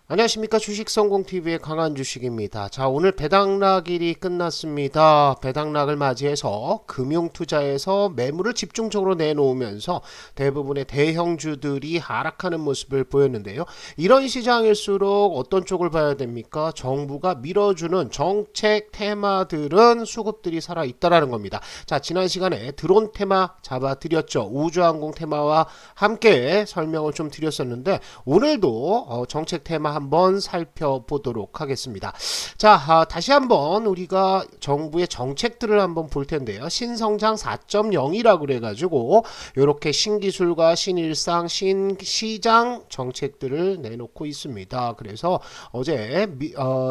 안녕하십니까. 주식성공TV의 강한주식입니다. 자, 오늘 배당락일이 끝났습니다. 배당락을 맞이해서 금융투자에서 매물을 집중적으로 내놓으면서 대부분의 대형주들이 하락하는 모습을 보였는데요. 이런 시장일수록 어떤 쪽을 봐야 됩니까? 정부가 밀어주는 정책 테마들은 수급들이 살아있다라는 겁니다. 자, 지난 시간에 드론 테마 잡아드렸죠. 우주항공 테마와 함께 설명을 좀 드렸었는데 오늘도 정책 테마 한번 살펴보도록 하겠습니다. 자, 다시 한번 우리가 정부의 정책들을 한번 볼 텐데요. 신성장 4.0이라고 그래가지고 이렇게 신기술과 신일상, 신시장 정책들을 내놓고 있습니다. 그래서 어제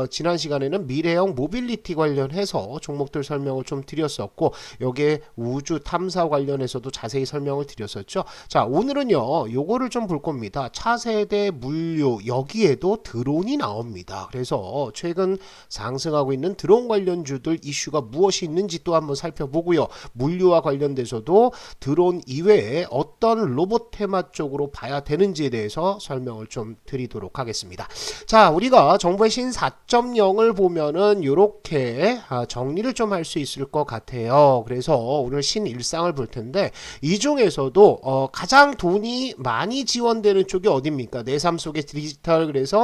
지난 시간에는 미래형 모빌리티 관련해서 종목들 설명을 좀 드렸었고 여기에 우주 탐사 관련해서도 자세히 설명을 드렸었죠. 자, 오늘은요 요거를 좀 볼 겁니다. 차세대 물류 여기에도 드론이 나옵니다. 그래서 최근 상승하고 있는 드론 관련주들 이슈가 무엇이 있는지 또 한번 살펴보고요. 물류와 관련돼서도 드론 이외에 어떤 로봇 테마 쪽으로 봐야 되는지에 대해서 설명을 좀 드리도록 하겠습니다. 자, 우리가 정부의 신 4.0을 보면은 이렇게 정리를 좀 할 수 있을 것 같아요. 그래서 오늘 신일상을 볼 텐데 이 중에서도 가장 돈이 많이 지원되는 쪽이 어딥니까? 내 삶 속의 디지털. 그래서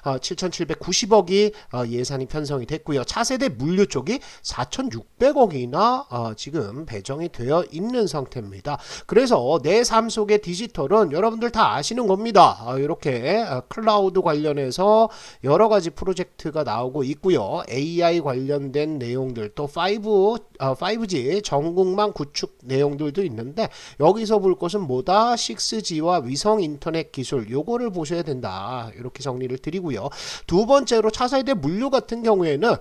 7,790억이 예산이 편성이 됐고요. 차세대 물류 쪽이 4,600억이나 지금 배정이 되어 있는 상태입니다. 그래서 내 삶 속의 디지털은 여러분들 다 아시는 겁니다. 이렇게 클라우드 관련해서 여러 가지 프로젝트가 나오고 있고요. AI 관련된 내용들 또 5G 전국망 구축 내용들도 있는데 여기서 볼 것은 뭐다? 6G와 위성 인터넷 기술 요거를 보셔야 된다. 이렇게 정리를 드리고요. 두 번째로 차세대 물류 같은 경우에는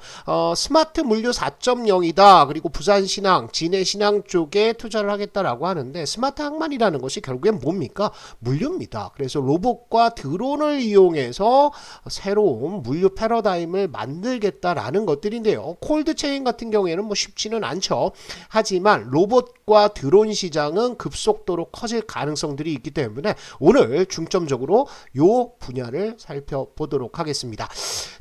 스마트 물류 4.0이다. 그리고 부산신항, 진해신항 쪽에 투자를 하겠다라고 하는데 스마트 항만이라는 것이 결국엔 뭡니까? 물류입니다. 그래서 로봇과 드론을 이용해서 새로운 물류 패러다임을 만들겠다라는 것들인데요. 콜드체인 같은 경우에는 뭐 쉽지는 않죠. 하지만 로봇과 드론 시장은 급속도로 커질 가능성들이 있기 때문에 오늘 중점적으로 요 분야를 살펴보도록 하겠습니다.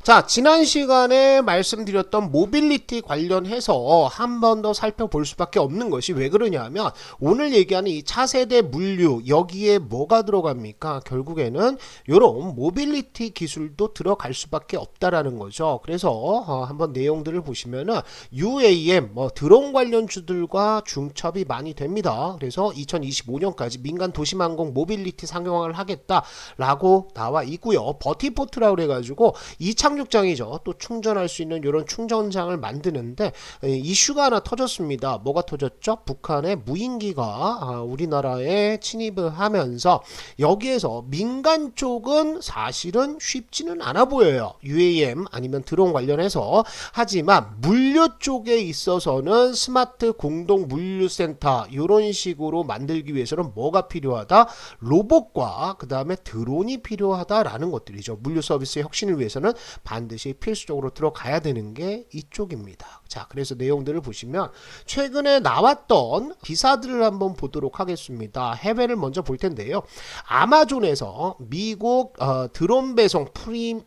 자, 지난 시간에 말씀드렸던 모빌리티 관련해서 한 번 더 살펴볼 수밖에 없는 것이 왜 그러냐면 오늘 얘기하는 이 차세대 물류 여기에 뭐가 들어갑니까? 결국에는 이런 모빌리티 기술도 들어갈 수밖에 없다라는 거죠. 그래서 한번 내용들을 보시면은 UAM 드론 관련주들과 중첩이 많이 됩니다. 그래서 2025년까지 민간 도심항공 모빌리티 상용화를 하겠다라고 나와 있고요. 버티포트라고 그래가지고 이착륙장이죠. 또 충전할 수 있는 이런 충전장을 만드는데 이슈가 하나 터졌습니다. 뭐가 터졌죠? 북한의 무인기가 우리나라에 침입을 하면서 여기에서 민간 쪽은 사실은 쉽지는 않아 보여요. UAM 아니면 드론 관련해서. 하지만 물류 쪽에 있어서는 스마트 공동 물류센터 이런 식으로 만들기 위해서는 뭐가 필요하다? 로봇과 그 다음에 드론이 필요하다라는 것들이죠. 물류 서비스의 혁신을 위해서는 반드시 필수적으로 들어가야 되는 게 이쪽입니다. 자, 그래서 내용들을 보시면 최근에 나왔던 기사들을 한번 보도록 하겠습니다. 해외를 먼저 볼 텐데요. 아마존에서 미국 드론 배송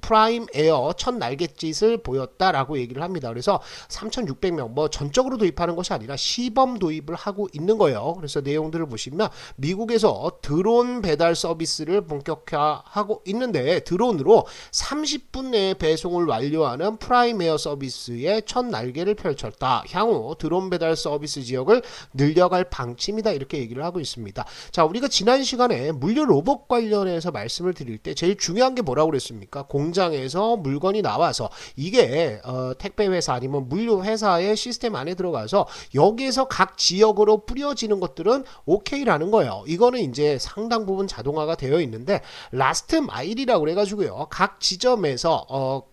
프라임 에어 첫 날갯짓을 보였다라고 얘기를 합니다. 그래서 3,600명 뭐 전적으로 도입하는 것이 아니라 시범 도입을 하고 있는 거예요. 그래서 내용들을 보시면 미국에서 드론 배달 서비스를 본격화하고 있는데 드론으로 30분 내에 배송을 완료하는 프라임 에어 서비스의 첫 날개를 펼쳤다. 향후 드론 배달 서비스 지역을 늘려갈 방침이다. 이렇게 얘기를 하고 있습니다. 자, 우리가 지난 시간에 물류 로봇 관련해서 말씀을 드릴 때 제일 중요한 게 뭐라고 그랬습니까? 공장에서 물건이 나와서 이게 택배 회사 아니면 물류 회사의 시스템 안에 들어가서 여기에서 각 지역으로 뿌려지는 것들은 오케이라는 거예요. 이거는 이제 상당 부분 자동화가 되어 있는데 라스트 마일이라고 그래가지고요. 각 지점에서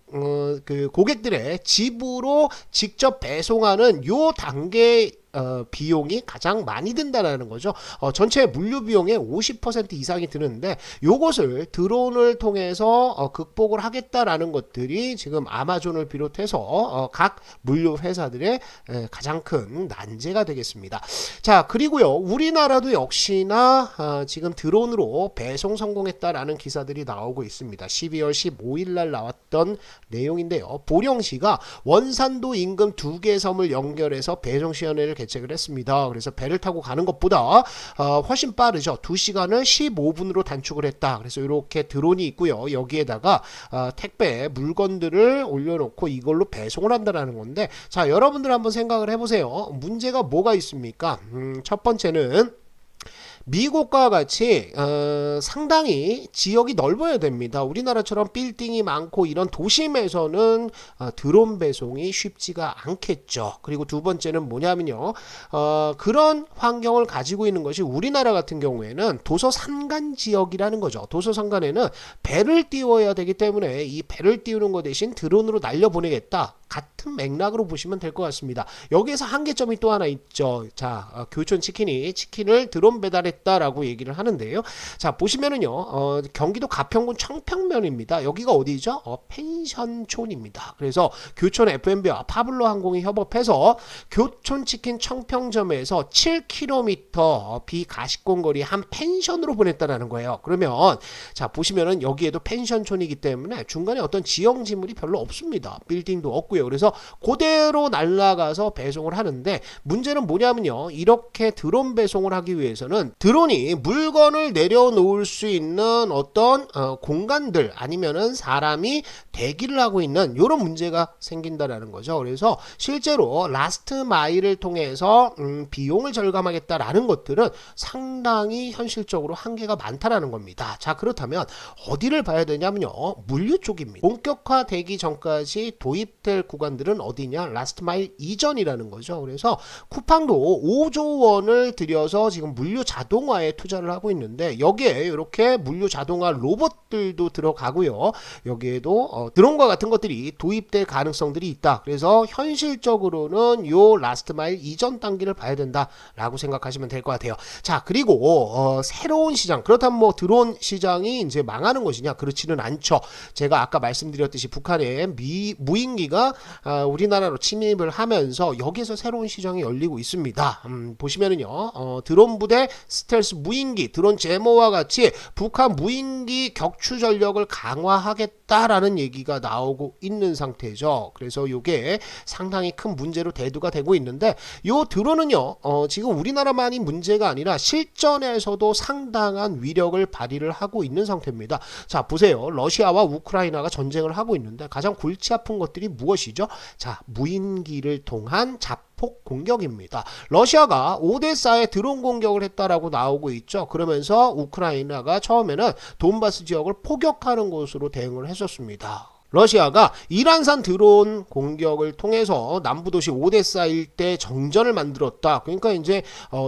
그 고객들의 집으로 직접 배송하는 요 단계 비용이 가장 많이 든다는 거죠. 전체 물류 비용의 50% 이상이 드는데 요것을 드론을 통해서 극복을 하겠다라는 것들이 지금 아마존을 비롯해서 각 물류 회사들의 가장 큰 난제가 되겠습니다. 자, 그리고요, 우리나라도 역시나 지금 드론으로 배송 성공했다라는 기사들이 나오고 있습니다. 12월 15일 날 나왔던 내용인데요. 보령시가 원산도 인근 2개 섬을 연결해서 배송 시연회를 개최를 했습니다. 그래서 배를 타고 가는 것보다 훨씬 빠르죠. 2시간을 15분으로 단축을 했다. 그래서 이렇게 드론이 있고요. 여기에다가 택배 물건들을 올려놓고 이걸로 배송을 한다는 건데, 자, 여러분들 한번 생각을 해보세요. 문제가 뭐가 있습니까? 첫 번째는 미국과 같이 상당히 지역이 넓어야 됩니다. 우리나라처럼 빌딩이 많고 이런 도심에서는 드론 배송이 쉽지가 않겠죠. 그리고 두 번째는 뭐냐면요, 그런 환경을 가지고 있는 것이 우리나라 같은 경우에는 도서산간 지역이라는 거죠. 도서산간에는 배를 띄워야 되기 때문에 이 배를 띄우는 것 대신 드론으로 날려보내겠다, 같은 맥락으로 보시면 될 것 같습니다. 여기에서 한계점이 또 하나 있죠. 자, 교촌 치킨이 치킨을 드론 배달했다라고 얘기를 하는데요. 자, 보시면은요, 경기도 가평군 청평면입니다. 여기가 어디죠? 펜션촌입니다. 그래서 교촌 F&B와 파블로 항공이 협업해서 교촌 치킨 청평점에서 7km 비가시권 거리 한 펜션으로 보냈다라는 거예요. 그러면 자, 보시면은 여기에도 펜션촌이기 때문에 중간에 어떤 지형 지물이 별로 없습니다. 빌딩도 없고요. 그래서 그대로 날아가서 배송을 하는데, 문제는 뭐냐면요, 이렇게 드론 배송을 하기 위해서는 드론이 물건을 내려놓을 수 있는 어떤 공간들, 아니면은 사람이 대기를 하고 있는 이런 문제가 생긴다라는 거죠. 그래서 실제로 라스트 마일을 통해서 비용을 절감하겠다라는 것들은 상당히 현실적으로 한계가 많다라는 겁니다. 자, 그렇다면 어디를 봐야 되냐면요, 물류 쪽입니다. 본격화되기 전까지 도입될 구간들은 어디냐? 라스트 마일 이전이라는 거죠. 그래서 쿠팡도 5조 원을 들여서 지금 물류 자동화에 투자를 하고 있는데, 여기에 이렇게 물류 자동화 로봇들도 들어가고요. 여기에도 드론과 같은 것들이 도입될 가능성들이 있다. 그래서 현실적으로는 요 라스트 마일 이전 단계를 봐야 된다라고 생각하시면 될 것 같아요. 자, 그리고 새로운 시장, 그렇다면 뭐 드론 시장이 이제 망하는 것이냐? 그렇지는 않죠. 제가 아까 말씀드렸듯이 북한의 무인기가 우리나라로 침입을 하면서 여기에서 새로운 시장이 열리고 있습니다. 보시면은요, 드론 부대 스텔스 무인기, 드론 제모와 같이 북한 무인기 격추 전력을 강화하겠다라는 얘기가 나오고 있는 상태죠. 그래서 이게 상당히 큰 문제로 대두가 되고 있는데, 요 드론은요, 지금 우리나라만이 문제가 아니라 실전에서도 상당한 위력을 발휘를 하고 있는 상태입니다. 자, 보세요. 러시아와 우크라이나가 전쟁을 하고 있는데 가장 골치 아픈 것들이 무엇이죠? 자, 무인기를 통한 자폭 공격입니다. 러시아가 오데사에 드론 공격을 했다라고 나오고 있죠. 그러면서 우크라이나가 처음에는 돈바스 지역을 포격하는 것으로 대응을 했었습니다. 러시아가 이란산 드론 공격을 통해서 남부도시 오데사 일대 정전을 만들었다. 그러니까 이제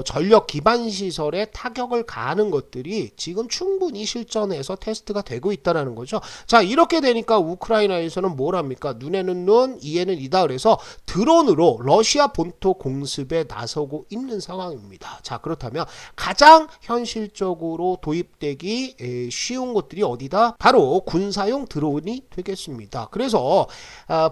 전력 기반 시설에 타격을 가하는 것들이 지금 충분히 실전에서 테스트가 되고 있다는 거죠. 자, 이렇게 되니까 우크라이나에서는 뭘 합니까? 눈에는 눈, 이에는 이다. 그래서 드론으로 러시아 본토 공습에 나서고 있는 상황입니다. 자, 그렇다면 가장 현실적으로 도입되기 쉬운 것들이 어디다? 바로 군사용 드론이 되겠습니다. 그래서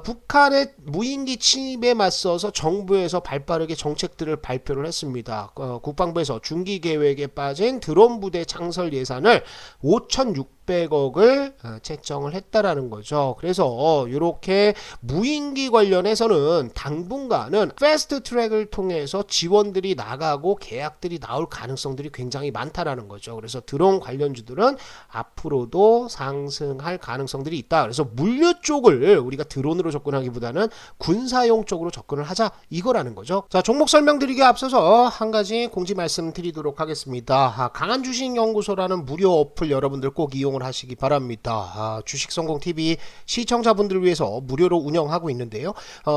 북한의 무인기 침입에 맞서서 정부에서 발빠르게 정책들을 발표를 했습니다. 국방부에서 중기 계획에 빠진 드론 부대 창설 예산을 5,600억을 책정을 했다라는 거죠. 그래서 이렇게 무인기 관련해서는 당분간은 패스트 트랙을 통해서 지원들이 나가고 계약들이 나올 가능성들이 굉장히 많다라는 거죠. 그래서 드론 관련주들은 앞으로도 상승할 가능성들이 있다. 그래서 물류 쪽을 우리가 드론으로 접근하기보다는 군사용 쪽으로 접근을 하자, 이거라는 거죠. 자, 종목 설명드리기에 앞서서 한 가지 공지 말씀드리도록 하겠습니다. 강한 주식 연구소라는 무료 어플 여러분들 꼭 이용을 하시기 바랍니다. 주식성공TV 시청자분들을 위해서 무료로 운영하고 있는데요.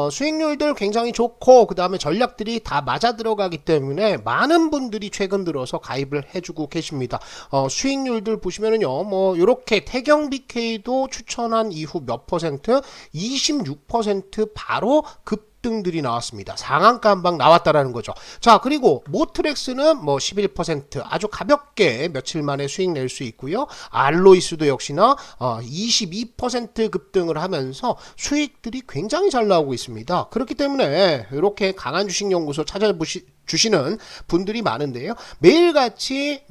수익률들 굉장히 좋고 그 다음에 전략들이 다 맞아 들어가기 때문에 많은 분들이 최근 들어서 가입을 해주고 계십니다. 수익률들 보시면은요, 뭐 이렇게 태경 BK도 추천한 이후 몇 퍼센트? 26% 바로 급 급등들이 나왔습니다. 상한가 한 방 나왔다라는 거죠. 자, 그리고 모트렉스는 뭐 11% 아주 가볍게 며칠 만에 수익 낼 수 있고요. 알로이스도 역시나 22% 급등을 하면서 수익들이 굉장히 잘 나오고 있습니다. 그렇기 때문에 이렇게 강한 주식연구소 주시는 분들이 많은데요. 매일같이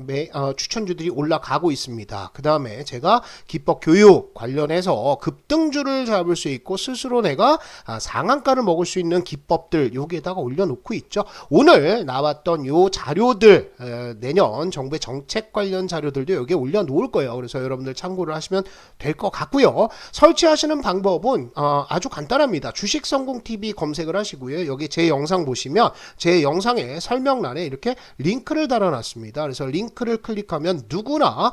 추천주들이 올라가고 있습니다. 그 다음에 제가 기법 교육 관련해서 급등주를 잡을 수 있고 스스로 내가 상한가를 먹을 수 있는 기법들 여기에다가 올려놓고 있죠. 오늘 나왔던 요 자료들 내년 정부의 정책 관련 자료들도 여기에 올려놓을 거예요. 그래서 여러분들 참고를 하시면 될 것 같고요. 설치하시는 방법은 아주 간단합니다. 주식성공TV 검색을 하시고요. 여기 제 영상 보시면 제 영상에 설명란에 이렇게 링크를 달아놨습니다. 그래서 링크를 클릭하면 누구나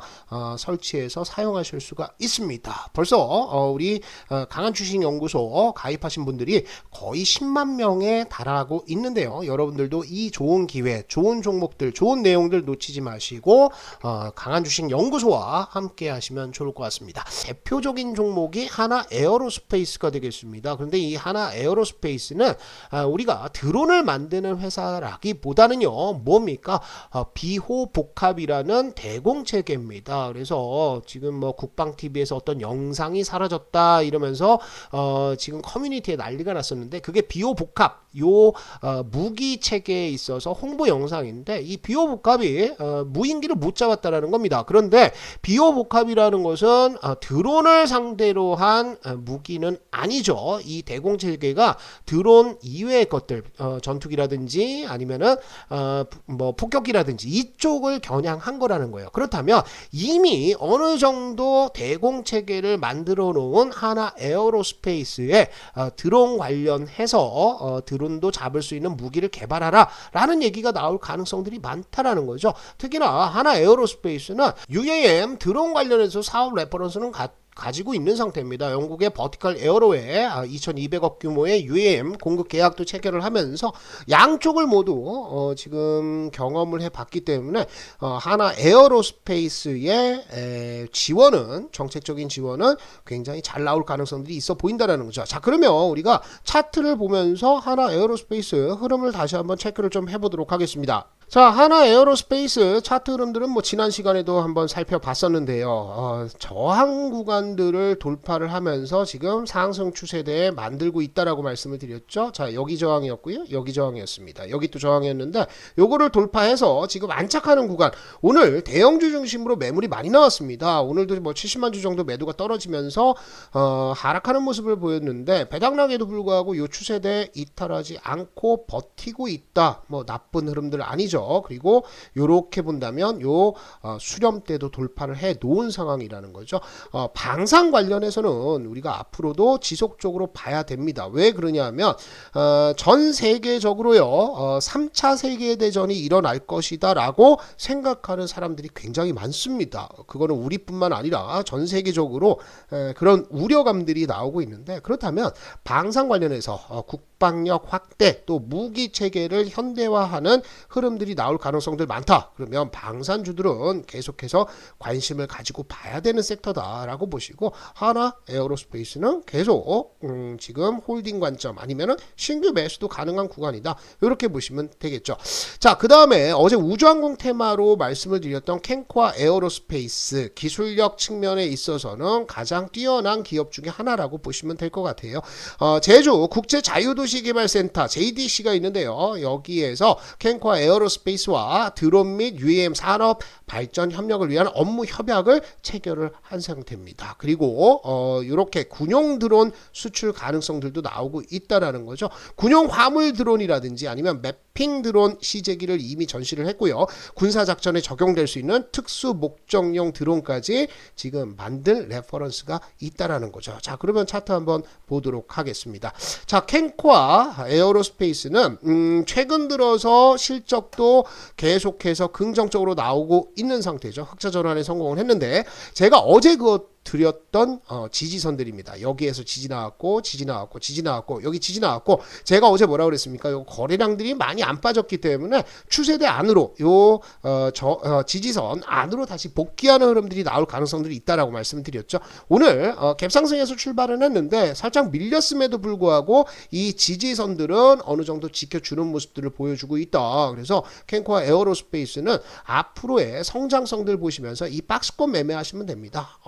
설치해서 사용하실 수가 있습니다. 벌써 우리 강한 주식연구소 가입하신 분들이 거의 10만 명에 달하고 있는데요. 여러분들도 이 좋은 기회, 좋은 종목들, 좋은 내용들 놓치지 마시고 강한 주식연구소와 함께 하시면 좋을 것 같습니다. 대표적인 종목이 하나 에어로스페이스가 되겠습니다. 그런데 이 하나 에어로스페이스는 우리가 드론을 만드는 회사라기보다는요, 뭡니까? 비호복합이라는 대공체계입니다. 그래서 지금 뭐 국방TV에서 어떤 영상이 사라졌다 이러면서 지금 커뮤니티에 난리가 났었는데, 그게 비호복합 요 무기 체계에 있어서 홍보 영상인데, 이 비호복합이 무인기를 못 잡았다라는 겁니다. 그런데 비호복합이라는 것은 드론을 상대로 한 무기는 아니죠. 이 대공체계가 드론 이외의 것들, 전투기라든지 아니면은 뭐 폭격기라든지 이쪽을 겨냥한 거라는 거예요. 그렇다면 이미 어느 정도 대공체계를 만들어 놓은 하나 에어로스페이스에 드론 관련해서 드론도 잡을 수 있는 무기를 개발하라 라는 얘기가 나올 가능성들이 많다라는 거죠. 특히나 하나 에어로스페이스는 UAM 드론 관련해서 사업 레퍼런스는 가지고 있는 상태입니다. 영국의 버티컬 에어로에 2200억 규모의 UAM 공급 계약도 체결을 하면서 양쪽을 모두 지금 경험을 해봤기 때문에 하나 에어로스페이스의 지원은, 정책적인 지원은 굉장히 잘 나올 가능성들이 있어 보인다는 거죠. 자, 그러면 우리가 차트를 보면서 하나 에어로스페이스 흐름을 다시 한번 체크를 좀 해보도록 하겠습니다. 자, 하나 에어로스페이스 차트 흐름들은 뭐 지난 시간에도 한번 살펴봤었는데요. 저항 구간들을 돌파를 하면서 지금 상승 추세대에 만들고 있다라고 말씀을 드렸죠. 자, 여기 저항이었고요. 여기 저항이었습니다. 여기 또 저항이었는데 요거를 돌파해서 지금 안착하는 구간, 오늘 대형주 중심으로 매물이 많이 나왔습니다. 오늘도 뭐 70만 주 정도 매도가 떨어지면서 하락하는 모습을 보였는데, 배당락에도 불구하고 요 추세대에 이탈하지 않고 버티고 있다. 뭐 나쁜 흐름들 아니죠. 그리고 요렇게 본다면 요 수렴대도 돌파를 해 놓은 상황이라는 거죠. 방산 관련해서는 우리가 앞으로도 지속적으로 봐야 됩니다. 왜 그러냐면 전 세계적으로요 3차 세계대전이 일어날 것이다 라고 생각하는 사람들이 굉장히 많습니다. 그거는 우리뿐만 아니라 전 세계적으로 그런 우려감들이 나오고 있는데, 그렇다면 방산 관련해서 국방력 확대, 또 무기 체계를 현대화하는 흐름들이 나올 가능성들 많다. 그러면 방산주들은 계속해서 관심을 가지고 봐야 되는 섹터다라고 보시고, 하나 에어로스페이스는 계속 지금 홀딩 관점 아니면은 신규 매수도 가능한 구간이다. 이렇게 보시면 되겠죠. 자, 그 다음에 어제 우주항공 테마로 말씀을 드렸던 캔코아 에어로스페이스, 기술력 측면에 있어서는 가장 뛰어난 기업 중에 하나라고 보시면 될 것 같아요. 제주 국제자유도시개발센터 JDC가 있는데요. 여기에서 캔코아 에어로스페이스와 드론 및 UAM 산업 발전 협력을 위한 업무 협약을 체결을 한 상태입니다. 그리고 이렇게 군용 드론 수출 가능성들도 나오고 있다라는 거죠. 군용 화물 드론이라든지 아니면 맵핑 드론 시제기를 이미 전시를 했고요. 군사작전에 적용될 수 있는 특수 목적용 드론까지 지금 만들 레퍼런스가 있다라는 거죠. 자, 그러면 차트 한번 보도록 하겠습니다. 자, 캔코아 에어로스페이스는 최근 들어서 실적도 계속해서 긍정적으로 나오고 있는 상태죠. 흑자 전환에 성공을 했는데, 제가 어제 드렸던 지지선들입니다. 여기에서 지지 나왔고 지지 나왔고 지지 나왔고 여기 지지 나왔고 제가 어제 뭐라 그랬습니까? 요 거래량들이 많이 안 빠졌기 때문에 추세대 안으로 지지선 안으로 다시 복귀하는 흐름들이 나올 가능성들이 있다라고 말씀을 드렸죠. 오늘 갭상승에서 출발은 했는데 살짝 밀렸음에도 불구하고 이 지지선들은 어느 정도 지켜주는 모습들을 보여주고 있다. 그래서 캔코와 에어로스페이스는 앞으로의 성장성들 보시면서 이 박스권 매매하시면 됩니다.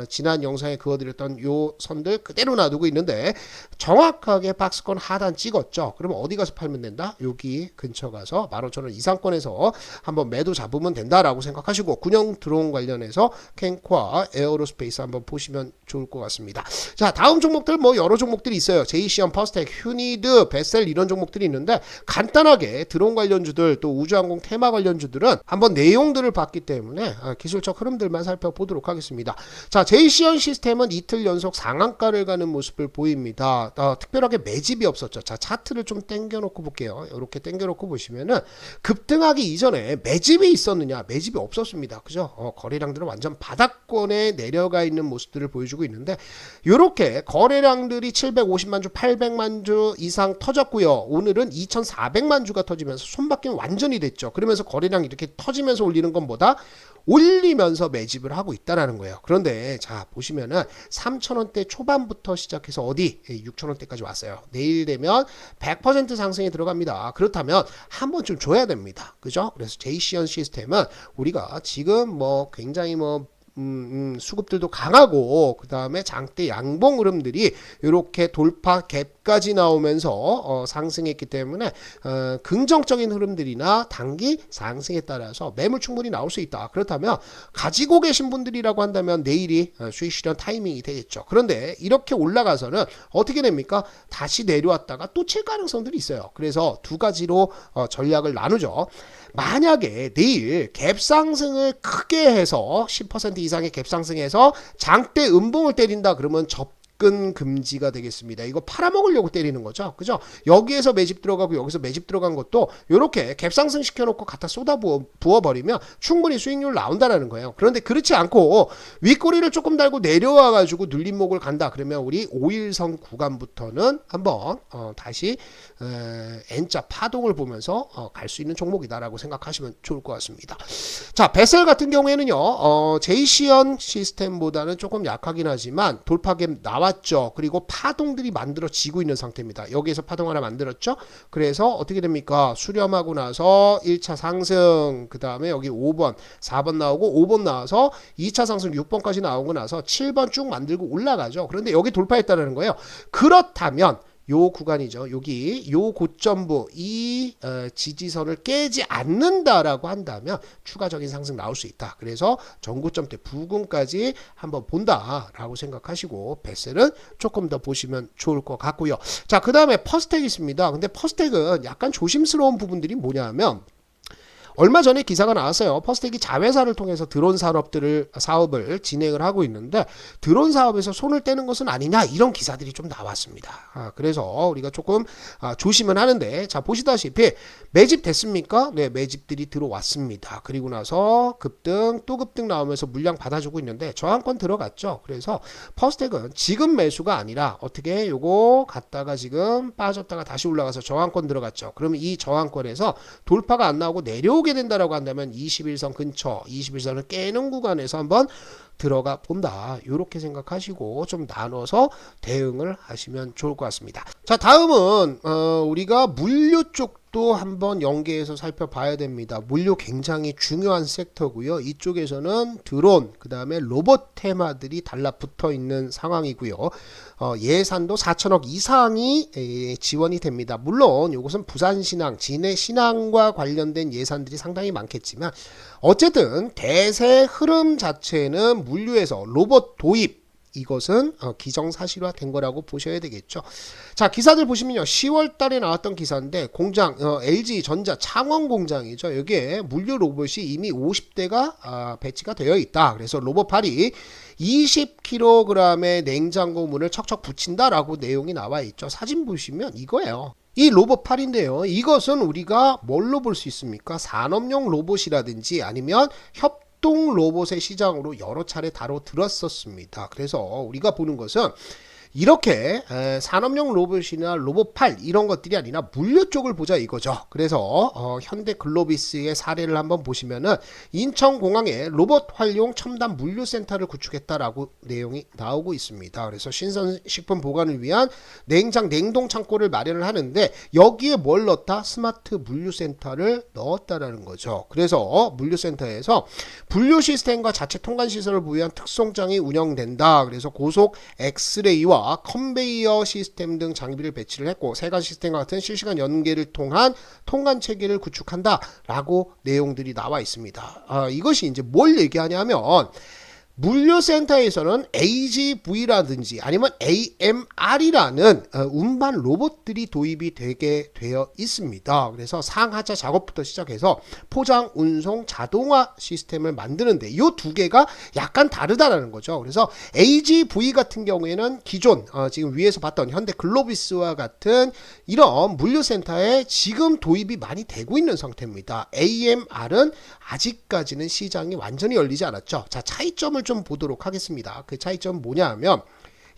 지난 영상에 그어드렸던 요 선들 그대로 놔두고 있는데 정확하게 박스권 하단 찍었죠. 그러면 어디 가서 팔면 된다? 여기 근처 가서 15,000원 이상권에서 한번 매도 잡으면 된다라고 생각하시고 군용 드론 관련해서 캔코와 에어로스페이스 한번 보시면 좋을 것 같습니다. 자, 다음 종목들 뭐 여러 종목들이 있어요. 제이시언, 퍼스텍, 휴니드, 베셀 이런 종목들이 있는데 간단하게 드론 관련주들 또 우주항공 테마 관련주들은 한번 내용들을 봤기 때문에 기술적 흐름들만 살펴보도록 하겠습니다. 자, 제이시언 시스템은 이틀 연속 상한가를 가는 모습을 보입니다. 특별하게 매집이 없었죠. 자, 차트를 좀 당겨놓고 볼게요. 이렇게 당겨놓고 보시면은 급등하기 이전에 매집이 있었느냐? 매집이 없었습니다. 그죠? 거래량들은 완전 바닥권에 내려가 있는 모습들을 보여주고 있는데 이렇게 거래량들이 750만 주, 800만 주 이상 터졌고요. 오늘은 2,400만 주가 터지면서 손바뀜 완전히 됐죠. 그러면서 거래량 이렇게 터지면서 올리는 것보다 올리면서 매집을 하고 있다라는 거예요. 그런데 자 보시면은 3,000원대 초반부터 시작해서 어디 6,000원대까지 왔어요. 내일 되면 100% 상승에 들어갑니다. 그렇다면 한번 좀 줘야 됩니다. 그죠? 그래서 제이시언 시스템은 우리가 지금 뭐 굉장히 수급들도 강하고 그 다음에 장대 양봉 흐름들이 이렇게 돌파 갭까지 나오면서 상승했기 때문에 긍정적인 흐름들이나 단기 상승에 따라서 매물 충분히 나올 수 있다. 그렇다면 가지고 계신 분들이라고 한다면 내일이 수익 실현 타이밍이 되겠죠. 그런데 이렇게 올라가서는 어떻게 됩니까? 다시 내려왔다가 또 칠 가능성들이 있어요. 그래서 두 가지로 전략을 나누죠. 만약에 내일 갭상승을 크게 해서 10% 이상의 갭상승해서 장대 음봉을 때린다 그러면 접근 금지가 되겠습니다. 이거 팔아먹으려고 때리는 거죠. 그죠? 여기에서 매집 들어가고 여기서 매집 들어간 것도 이렇게 갭상승 시켜놓고 갖다 쏟아 부어버리면 충분히 수익률 나온다는 거예요. 그런데 그렇지 않고 윗꼬리를 조금 달고 내려와가지고 눌림목을 간다. 그러면 우리 5일선 구간부터는 한번 다시 N자 파동을 보면서 갈 수 있는 종목이다라고 생각하시면 좋을 것 같습니다. 자, 베셀 같은 경우에는요. 제이시언 시스템보다는 조금 약하긴 하지만 돌파갭 나왔죠. 그리고 파동들이 만들어지고 있는 상태입니다. 여기에서 파동 하나 만들었죠. 그래서 어떻게 됩니까? 수렴하고 나서 1차 상승, 그 다음에 여기 5번, 4번 나오고 5번 나와서 2차 상승 6번까지 나오고 나서 7번 쭉 만들고 올라가죠. 그런데 여기 돌파했다는 거예요. 그렇다면 요 구간이죠. 여기 요 고점부 이 지지선을 깨지 않는다라고 한다면 추가적인 상승 나올 수 있다. 그래서 전고점대 부근까지 한번 본다라고 생각하시고 베셀은 조금 더 보시면 좋을 것 같고요. 자, 그 다음에 퍼스텍 있습니다. 근데 퍼스텍은 약간 조심스러운 부분들이 뭐냐면 얼마 전에 기사가 나왔어요. 퍼스텍이 자회사를 통해서 드론 사업을 진행을 하고 있는데 드론 사업에서 손을 떼는 것은 아니냐 이런 기사들이 좀 나왔습니다. 그래서 우리가 조금 조심은 하는데 자 보시다시피 매집 됐습니까? 네, 매집들이 들어왔습니다. 그리고 나서 급등 또 급등 나오면서 물량 받아주고 있는데 저항권 들어갔죠. 그래서 퍼스텍은 지금 매수가 아니라 어떻게 요거 갔다가 지금 빠졌다가 다시 올라가서 저항권 들어갔죠. 그러면 이 저항권에서 돌파가 안 나오고 내려오게 된다라고 한다면 21선 근처 21선을 깨는 구간에서 한번 들어가 본다. 이렇게 생각하시고 좀 나눠서 대응을 하시면 좋을 것 같습니다. 자, 다음은 우리가 물류 쪽도 한번 연계해서 살펴봐야 됩니다. 물류 굉장히 중요한 섹터고요. 이쪽에서는 드론, 그 다음에 로봇 테마들이 달라붙어 있는 상황이고요. 예산도 4천억 이상이 지원이 됩니다. 물론 이것은 부산신항, 진해신항과 관련된 예산들이 상당히 많겠지만 어쨌든 대세 흐름 자체는 물류에서 로봇 도입 이것은 기정사실화 된 거라고 보셔야 되겠죠. 자, 기사들 보시면요. 10월 달에 나왔던 기사인데 공장 LG전자 창원 공장이죠. 여기에 물류 로봇이 이미 50대가 배치가 되어 있다. 그래서 로봇팔이 20kg의 냉장고 문을 척척 붙인다라고 내용이 나와 있죠. 사진 보시면 이거예요. 이 로봇팔인데요. 이것은 우리가 뭘로 볼 수 있습니까? 산업용 로봇이라든지 아니면 협동 로봇의 시장으로 여러 차례 다뤄들었었습니다. 그래서 우리가 보는 것은 이렇게 산업용 로봇이나 로봇팔 이런 것들이 아니라 물류 쪽을 보자 이거죠. 그래서 현대 글로비스의 사례를 한번 보시면은 인천공항에 로봇 활용 첨단 물류센터를 구축했다라고 내용이 나오고 있습니다. 그래서 신선식품 보관을 위한 냉동 창고를 마련을 하는데 여기에 뭘 넣었다? 스마트 물류센터를 넣었다라는 거죠. 그래서 물류센터에서 분류 시스템과 자체 통관 시설을 부여한 특송장이 운영된다. 그래서 고속 엑스레이와 컨베이어 시스템 등 장비를 배치를 했고 세관 시스템과 같은 실시간 연계를 통한 통관 체계를 구축한다 라고 내용들이 나와 있습니다. 이것이 이제 뭘 얘기하냐면 물류센터에서는 AGV라든지 아니면 AMR이라는 운반 로봇들이 도입이 되게 되어 있습니다. 그래서 상하차 작업부터 시작해서 포장, 운송, 자동화 시스템을 만드는데 이 두 개가 약간 다르다는 거죠. 그래서 AGV 같은 경우에는 기존 지금 위에서 봤던 현대 글로비스와 같은 이런 물류센터에 지금 도입이 많이 되고 있는 상태입니다. AMR은 아직까지는 시장이 완전히 열리지 않았죠. 자, 차이점을 좀 보도록 하겠습니다. 그 차이점은 뭐냐 하면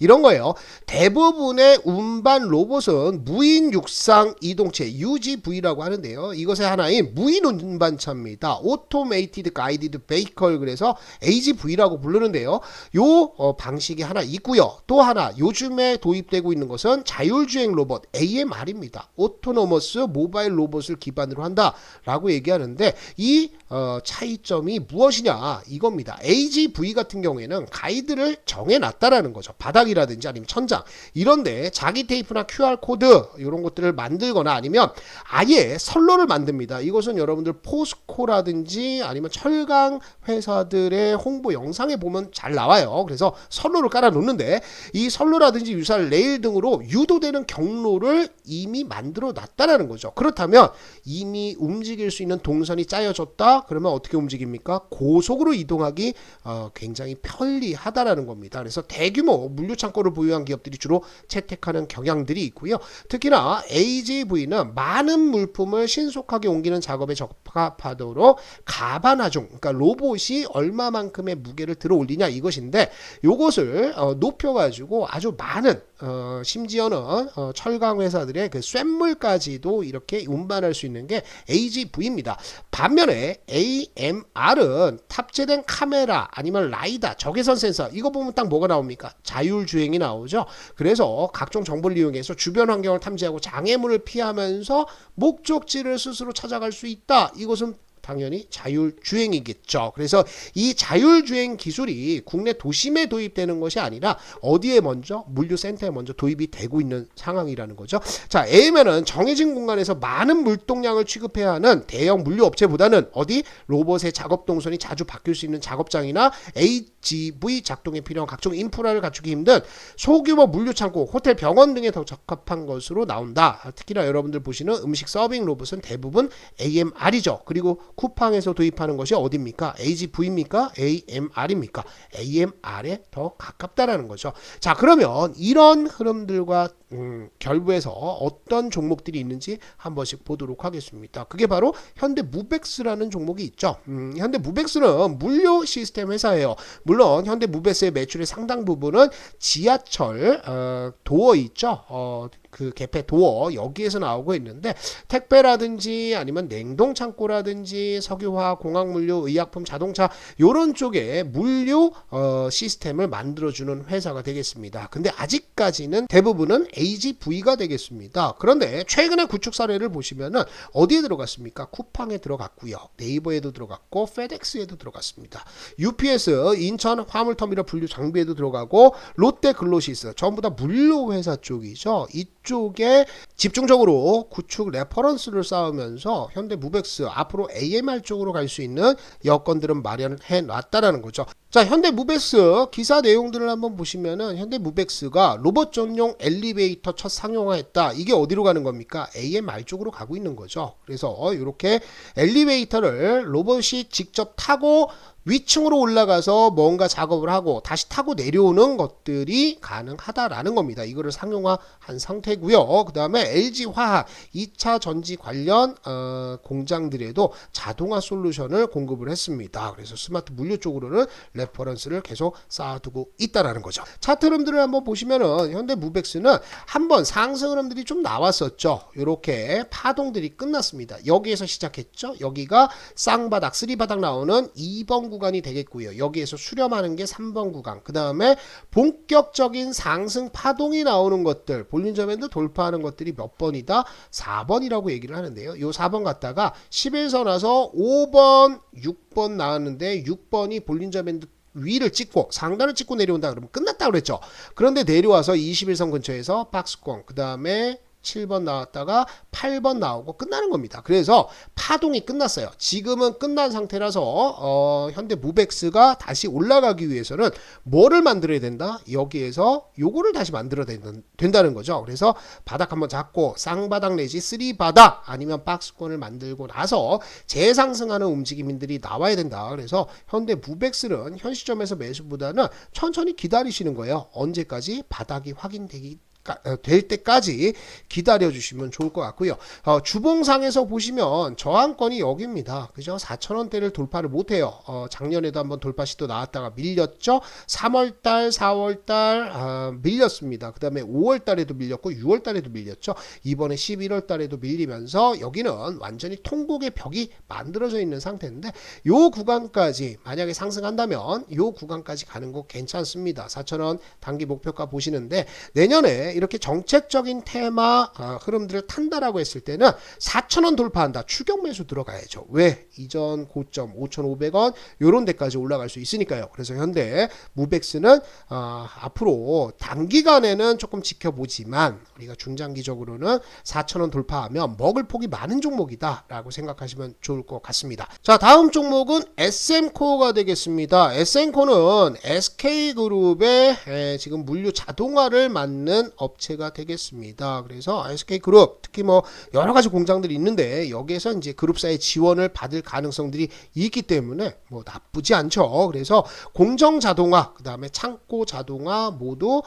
이런 거예요. 대부분의 운반 로봇은 무인 육상 이동체 UGV라고 하는데요. 이것의 하나인 무인 운반차입니다. Automated Guided Vehicle 그래서 AGV라고 부르는데요. 요 방식이 하나 있고요. 또 하나 요즘에 도입되고 있는 것은 자율주행 로봇 AMR입니다. Autonomous Mobile 로봇을 기반으로 한다라고 얘기하는데 이 차이점이 무엇이냐 이겁니다. AGV 같은 경우에는 가이드를 정해놨다라는 거죠. 바닥이라든지 아니면 천장 이런데 자기 테이프나 QR코드 이런 것들을 만들거나 아니면 아예 선로를 만듭니다. 이것은 여러분들 포스코라든지 아니면 철강 회사들의 홍보 영상에 보면 잘 나와요. 그래서 선로를 깔아 놓는데 이 선로라든지 유사할 레일 등으로 유도되는 경로를 이미 만들어 놨다라는 거죠. 그렇다면 이미 움직일 수 있는 동선이 짜여졌다. 그러면 어떻게 움직입니까? 고속으로 이동하기 굉장히 편리하다라는 겁니다. 그래서 대규모 물류 창고를 보유한 기업들이 주로 채택하는 경향들이 있고요. 특히나 AGV는 많은 물품을 신속하게 옮기는 작업에 적합하도록 가반하중, 그러니까 로봇이 얼마만큼의 무게를 들어 올리냐 이것인데 이것을 높여가지고 아주 많은 심지어는 철강 회사들의 그 쇳물까지도 이렇게 운반할 수 있는 게 AGV입니다. 반면에 AMR은 탑재된 카메라 아니면 라이다, 적외선 센서 이거 보면 딱 뭐가 나옵니까? 자율주행이 나오죠. 그래서 각종 정보를 이용해서 주변 환경을 탐지하고 장애물을 피하면서 목적지를 스스로 찾아갈 수 있다. 이것은 당연히 자율주행이겠죠. 그래서 이 자율주행 기술이 국내 도심에 도입되는 것이 아니라 어디에 먼저? 물류센터에 먼저 도입이 되고 있는 상황이라는 거죠. 자, AMR은 정해진 공간에서 많은 물동량을 취급해야 하는 대형 물류업체보다는 어디? 로봇의 작업 동선이 자주 바뀔 수 있는 작업장이나 AGV 작동에 필요한 각종 인프라를 갖추기 힘든 소규모 물류창고, 호텔, 병원 등에 더 적합한 것으로 나온다. 특히나 여러분들 보시는 음식 서빙 로봇은 대부분 AMR이죠. 그리고 쿠팡에서 도입하는 것이 어디입니까? AGV입니까? AMR입니까? AMR에 더 가깝다라는 거죠. 자, 그러면 이런 흐름들과 결부해서 어떤 종목들이 있는지 한 번씩 보도록 하겠습니다. 그게 바로 현대무벡스라는 종목이 있죠. 현대무벡스는 물류 시스템 회사예요. 물론 현대무벡스의 매출의 상당 부분은 지하철 도어 있죠. 그 개폐 도어 여기에서 나오고 있는데 택배라든지 아니면 냉동 창고라든지 석유화, 공학물류, 의약품, 자동차 요런 쪽에 물류 시스템을 만들어주는 회사가 되겠습니다. 근데 아직까지는 대부분은 AGV가 되겠습니다. 그런데 최근에 구축 사례를 보시면은 어디에 들어갔습니까? 쿠팡에 들어갔고요. 네이버에도 들어갔고 페덱스에도 들어갔습니다. UPS 인천 화물터미널 분류 장비에도 들어가고 롯데 글로시스 전부 다 물류 회사 쪽이죠. 이쪽에 집중적으로 구축 레퍼런스를 쌓으면서 현대무벡스 앞으로 AMR 쪽으로 갈 수 있는 여건들은 마련해 놨다라는 거죠. 자, 현대무벡스 기사 내용들을 한번 보시면은 현대무벡스가 로봇 전용 엘리베이터 첫 상용화했다. 이게 어디로 가는 겁니까? AMR 쪽으로 가고 있는 거죠. 그래서 이렇게 엘리베이터를 로봇이 직접 타고 위층으로 올라가서 뭔가 작업을 하고 다시 타고 내려오는 것들이 가능하다라는 겁니다. 이거를 상용화한 상태고요. 그 다음에 LG화학 2차 전지 관련 공장들에도 자동화 솔루션을 공급을 했습니다. 그래서 스마트 물류 쪽으로는 레퍼런스를 계속 쌓아두고 있다라는 거죠. 차트 흐름들을 한번 보시면은 현대무벡스는 한번 상승 흐름들이 좀 나왔었죠. 이렇게 파동들이 끝났습니다. 여기에서 시작했죠. 여기가 쌍바닥, 쓰리바닥 나오는 2번 구간이 되겠고요. 여기에서 수렴하는 게 3번 구간. 그 다음에 본격적인 상승 파동이 나오는 것들, 볼린저 밴드 돌파하는 것들이 몇 번이다? 4번이라고 얘기를 하는데요. 요 4번 갔다가 11선 와서 5번, 6번 나왔는데 6번이 볼린저 밴드 위를 찍고 상단을 찍고 내려온다 그러면 끝났다 그랬죠. 그런데 내려와서 21선 근처에서 박스권, 그 다음에 7번 나왔다가 8번 나오고 끝나는 겁니다. 그래서 파동이 끝났어요. 지금은 끝난 상태라서 현대무벡스가 다시 올라가기 위해서는 뭐를 만들어야 된다? 여기에서 요거를 다시 만들어야 된다는 거죠. 그래서 바닥 한번 잡고 쌍바닥 내지 쓰리바닥 아니면 박스권을 만들고 나서 재상승하는 움직임들이 나와야 된다. 그래서 현대무벡스는 현 시점에서 매수보다는 천천히 기다리시는 거예요. 언제까지? 바닥이 확인되기 될 때까지 기다려 주시면 좋을 것 같고요. 주봉상에서 보시면 저항권이 여기입니다. 그죠? 4,000원대를 돌파를 못해요. 작년에도 한번 돌파 시도 나왔다가 밀렸죠. 3월달, 4월달 밀렸습니다. 그 다음에 5월달에도 밀렸고 6월달에도 밀렸죠. 이번에 11월달에도 밀리면서 여기는 완전히 통곡의 벽이 만들어져 있는 상태인데 요 구간까지 만약에 상승한다면 요 구간까지 가는 거 괜찮습니다. 4,000원 단기 목표가 보시는데 내년에 이렇게 정책적인 테마 흐름들을 탄다라고 했을 때는 4,000원 돌파한다. 추격 매수 들어가야죠. 왜? 이전 고점 5,500원 요런 데까지 올라갈 수 있으니까요. 그래서 현대 무벡스는 앞으로 단기간에는 조금 지켜보지만 우리가 중장기적으로는 4,000원 돌파하면 먹을 폭이 많은 종목이다 라고 생각하시면 좋을 것 같습니다. 자, 다음 종목은 SM코어가 되겠습니다. SM코어는 SK그룹의 지금 물류 자동화를 맡는 업체가 되겠습니다. 그래서 SK그룹 특히 뭐 여러 가지 공장들이 있는데 여기에서 이제 그룹사의 지원을 받을 가능성들이 있기 때문에 뭐 나쁘지 않죠. 그래서 공정 자동화, 그 다음에 창고 자동화 모두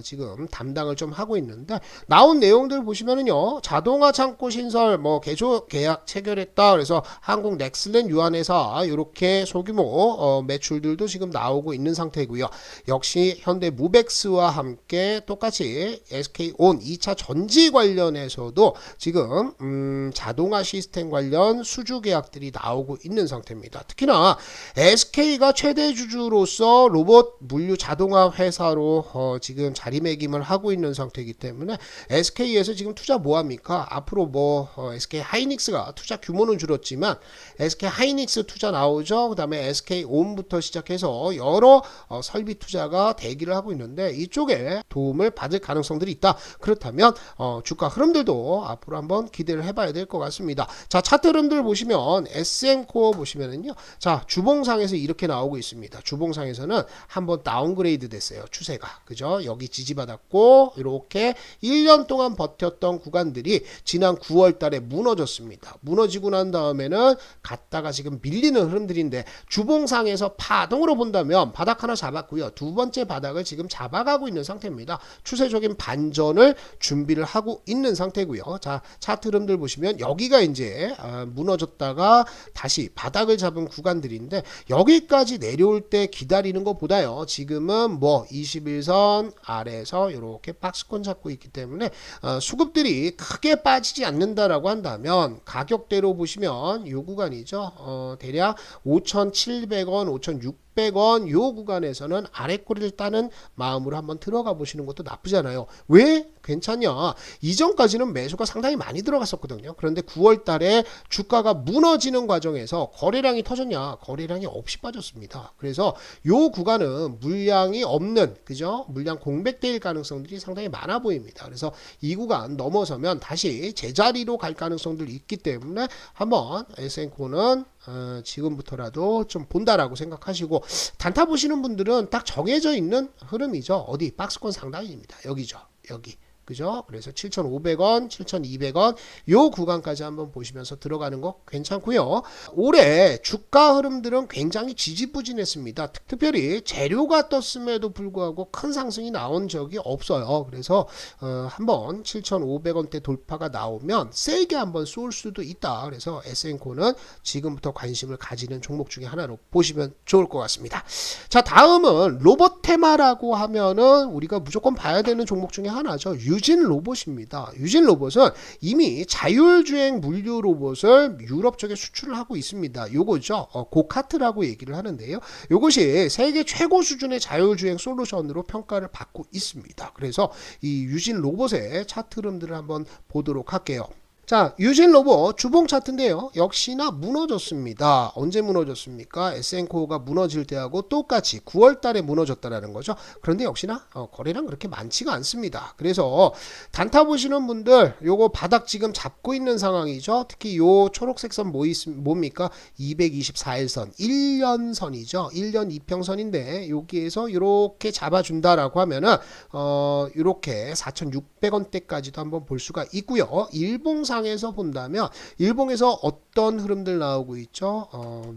지금 담당을 좀 하고 있는데 나온 내용들 보시면은요, 자동화 창고 신설 뭐 개조 계약 체결했다. 그래서 한국 넥슬렌 유한회사 이렇게 소규모 매출들도 지금 나오고 있는 상태고요. 역시 현대무벡스와 함께 똑같이 SK온 2차 전지 관련해서도 지금 자동화 시스템 관련 수주 계약들이 나오고 있는 상태입니다. 특히나 SK가 최대 주주로서 로봇 물류 자동화 회사로 지금 자리매김을 하고 있는 상태이기 때문에 SK에서 지금 투자 뭐합니까? 앞으로 뭐 SK 하이닉스가 투자 규모는 줄었지만 SK 하이닉스 투자 나오죠. 그 다음에 SK온부터 시작해서 여러 설비 투자가 대기를 하고 있는데 이쪽에 도움을 받을 가능성들이 있다. 그렇다면 주가 흐름들도 앞으로 한번 기대를 해봐야 될 것 같습니다. 자, 차트 흐름들 보시면 SM코어 보시면은요, 자, 주봉상에서 이렇게 나오고 있습니다. 주봉상에서는 한번 다운그레이드 됐어요. 추세가. 그죠? 여기 지지받았고 이렇게 1년 동안 버텼던 구간들이 지난 9월 달에 무너졌습니다. 무너지고 난 다음에는 갔다가 지금 밀리는 흐름들인데 주봉상에서 파동으로 본다면 바닥 하나 잡았고요. 두 번째 바닥을 지금 잡아가고 있는 상태입니다. 추세적인 반전을 준비를 하고 있는 상태고요. 자, 차트 흐름들 보시면 여기가 이제 무너졌다가 다시 바닥을 잡은 구간들인데 여기까지 내려올 때 기다리는 것보다요. 지금은 뭐 21선 아래에서 이렇게 박스권 잡고 있기 때문에 수급들이 크게 빠지지 않는다라고 한다면 가격대로 보시면 이 구간이죠. 대략 5,700원, 5,600원 요 구간에서는 아래 꼬리를 따는 마음으로 한번 들어가 보시는 것도 나쁘지 않아요. 왜? 괜찮냐? 이전까지는 매수가 상당히 많이 들어갔었거든요. 그런데 9월 달에 주가가 무너지는 과정에서 거래량이 터졌냐? 거래량이 없이 빠졌습니다. 그래서 요 구간은 물량이 없는, 그죠? 물량 공백될 가능성들이 상당히 많아 보입니다. 그래서 이 구간 넘어서면 다시 제자리로 갈 가능성들이 있기 때문에 한번 S&P는 지금부터라도 좀 본다라고 생각하시고, 단타 보시는 분들은 딱 정해져 있는 흐름이죠. 어디? 박스권 상단입니다. 여기죠. 여기. 그죠? 그래서 7,500원, 7,200원 요 구간까지 한번 보시면서 들어가는 거 괜찮고요. 올해 주가 흐름들은 굉장히 지지부진했습니다. 특별히 재료가 떴음에도 불구하고 큰 상승이 나온 적이 없어요. 그래서 한번 7,500원대 돌파가 나오면 세게 한번 쏠 수도 있다. 그래서 S&P는 지금부터 관심을 가지는 종목 중에 하나로 보시면 좋을 것 같습니다. 자, 다음은 로봇 테마라고 하면은 우리가 무조건 봐야 되는 종목 중에 하나죠. 유진 로봇입니다. 유진 로봇은 이미 자율주행 물류 로봇을 유럽 쪽에 수출을 하고 있습니다. 요거죠. 고카트라고 얘기를 하는데요. 요것이 세계 최고 수준의 자율주행 솔루션으로 평가를 받고 있습니다. 그래서 이 유진 로봇의 차트 흐름들을 한번 보도록 할게요. 자, 유진 로봇 주봉 차트인데요. 역시나 무너졌습니다. 언제 무너졌습니까? S&P가 무너질 때하고 똑같이 9월 달에 무너졌다라는 거죠. 그런데 역시나 거래량 그렇게 많지가 않습니다. 그래서 단타 보시는 분들 요거 바닥 지금 잡고 있는 상황이죠. 특히 요 초록색 선 뭡니까? 224일선 1년선이죠. 1년 이평선인데 여기에서 이렇게 잡아준다라고 하면은 이렇게 4,600원대까지도 한번 볼 수가 있고요. 일봉상 에서 본다면 일봉에서 어떤 흐름들 나오고 있죠?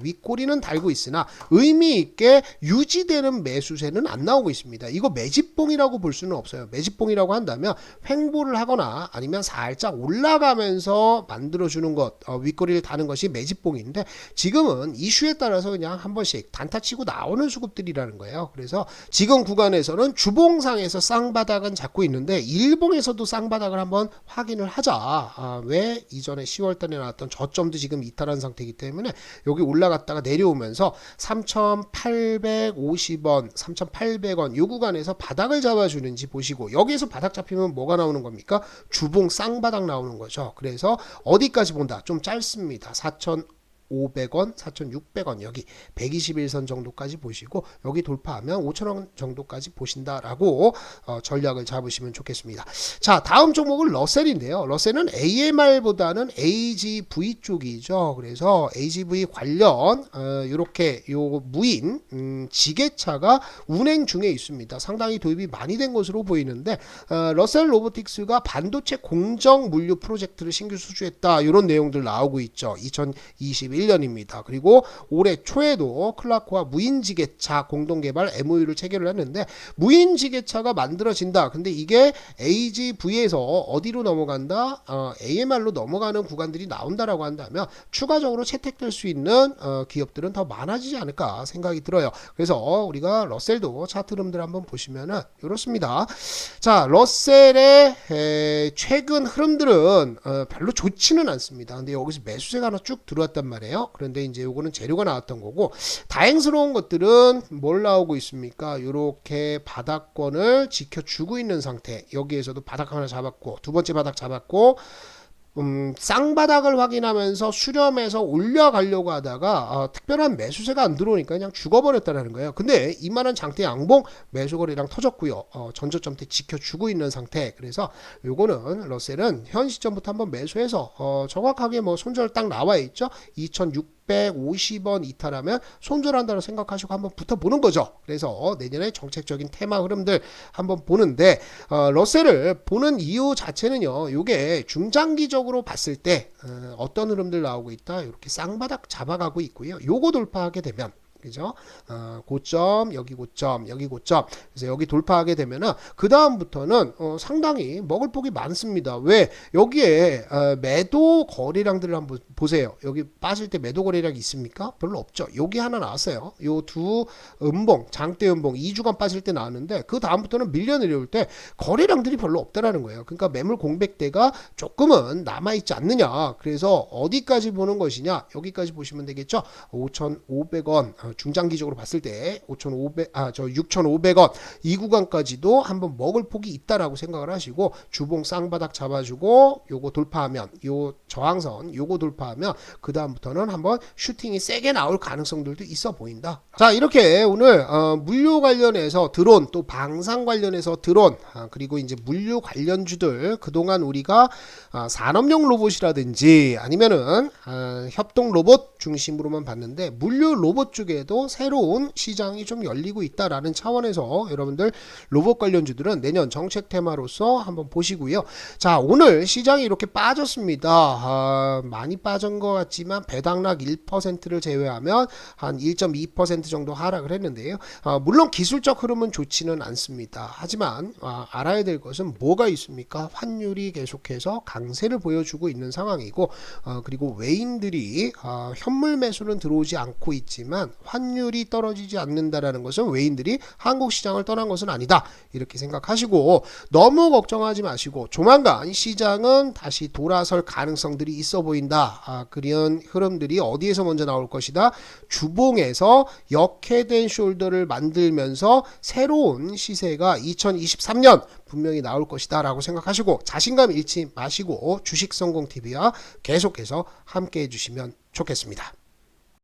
윗꼬리는 달고 있으나 의미 있게 유지되는 매수세는 안 나오고 있습니다. 이거 매집봉이라고 볼 수는 없어요. 매집봉이라고 한다면 횡보를 하거나 아니면 살짝 올라가면서 만들어주는 것, 윗꼬리를 다는 것이 매집봉인데, 지금은 이슈에 따라서 그냥 한 번씩 단타 치고 나오는 수급들이라는 거예요. 그래서 지금 구간에서는 주봉상에서 쌍바닥은 잡고 있는데 일봉에서도 쌍바닥을 한번 확인을 하자. 왜? 이전에 10월달에 나왔던 저점도 지금 이탈한 상태이기 때문에 여기 올라갔다가 내려오면서 3,850원, 3,800원 이 구간에서 바닥을 잡아주는지 보시고, 여기에서 바닥 잡히면 뭐가 나오는 겁니까? 주봉 쌍바닥 나오는 거죠. 그래서 어디까지 본다? 좀 짧습니다. 4,500원, 4,600원 여기 121선 정도까지 보시고, 여기 돌파하면 5,000원 정도까지 보신다라고 전략을 잡으시면 좋겠습니다. 자, 다음 종목은 러셀인데요. 러셀은 AMR보다는 AGV 쪽이죠. 그래서 AGV 관련 이렇게 요 무인 지게차가 운행 중에 있습니다. 상당히 도입이 많이 된 것으로 보이는데, 러셀 로보틱스가 반도체 공정 물류 프로젝트를 신규 수주했다, 이런 내용들 나오고 있죠. 2021년입니다. 그리고 올해 초에도 클라코와 무인지게차 공동개발 MOU를 체결을 했는데, 무인지게차가 만들어진다. 근데 이게 AGV에서 어디로 넘어간다? AMR로 넘어가는 구간들이 나온다라고 한다면 추가적으로 채택될 수 있는 기업들은 더 많아지지 않을까 생각이 들어요. 그래서 우리가 러셀도 차트 흐름들 한번 보시면은 이렇습니다. 자, 러셀의 최근 흐름들은 별로 좋지는 않습니다. 근데 여기서 매수세가 하나 쭉 들어왔단 말이에요. 그런데 이제 요거는 재료가 나왔던 거고, 다행스러운 것들은 뭘 나오고 있습니까? 요렇게 바닥권을 지켜주고 있는 상태. 여기에서도 바닥 하나 잡았고, 두 번째 바닥 잡았고, 쌍바닥을 확인하면서 수렴해서 올려가려고 하다가 특별한 매수세가 안 들어오니까 그냥 죽어버렸다는 거예요. 근데 이만한 장대 양봉 매수거래량 터졌고요. 전저점대 지켜주고 있는 상태. 그래서 요거는 러셀은 현 시점부터 한번 매수해서 정확하게 뭐 손절 딱 나와 있죠. 2,650원 이탈하면 손절한다고 생각하시고 한번 붙어보는 거죠. 그래서 내년에 정책적인 테마 흐름들 한번 보는데, 러셀을 보는 이유 자체는요, 요게 중장기적으로 봤을 때 어떤 흐름들 나오고 있다, 이렇게 쌍바닥 잡아가고 있고요. 요거 돌파하게 되면, 그죠? 고점, 여기 고점, 여기 고점. 그래서 여기 돌파하게 되면은 그 다음부터는 상당히 먹을 폭이 많습니다. 왜? 여기에 매도 거래량들을 한번 보세요. 여기 빠질 때 매도 거래량이 있습니까? 별로 없죠. 여기 하나 나왔어요. 요 두 음봉, 장대 음봉 2주간 빠질 때 나왔는데, 그 다음부터는 밀려 내려올 때 거래량들이 별로 없다라는 거예요. 그러니까 매물 공백대가 조금은 남아있지 않느냐. 그래서 어디까지 보는 것이냐? 여기까지 보시면 되겠죠. 5,500원 중장기적으로 봤을 때 6,500원 이 구간까지도 한번 먹을 폭이 있다라고 생각을 하시고 주봉 쌍바닥 잡아주고 요거 돌파하면 요 저항선 요거 돌파하면 그 다음부터는 한번 슈팅이 세게 나올 가능성들도 있어 보인다. 자, 이렇게 오늘 물류 관련해서 드론 또 방산 관련해서 드론 그리고 이제 물류 관련주들 그동안 우리가 산업용 로봇이라든지 아니면은 협동 로봇 중심으로만 봤는데 물류 로봇 쪽에도 새로운 시장이 좀 열리고 있다라는 차원에서 여러분들 로봇 관련주들은 내년 정책 테마로서 한번 보시고요. 자, 오늘 시장이 이렇게 빠졌습니다. 많이 빠진 것 같지만 배당락 1%를 제외하면 한 1.2% 정도 하락을 했는데요. 물론 기술적 흐름은 좋지는 않습니다. 하지만 알아야 될 것은 뭐가 있습니까? 환율이 계속해서 강세를 보여주고 있는 상황이고 그리고 외인들이 현물 매수는 들어오지 않고 있지만 환율이 떨어지지 않는다라는 것은 외인들이 한국 시장을 떠난 것은 아니다. 이렇게 생각하시고 너무 걱정하지 마시고 조만간 시장은 다시 돌아설 가능성들이 있어 보인다. 그런 흐름들이 어디에서 먼저 나올 것이다. 주봉에서 역회된 숄더를 만들면서 새로운 시세가 2023년 분명히 나올 것이다 라고 생각하시고 자신감 잃지 마시고 주식성공TV와 계속해서 함께 해주시면 좋겠습니다.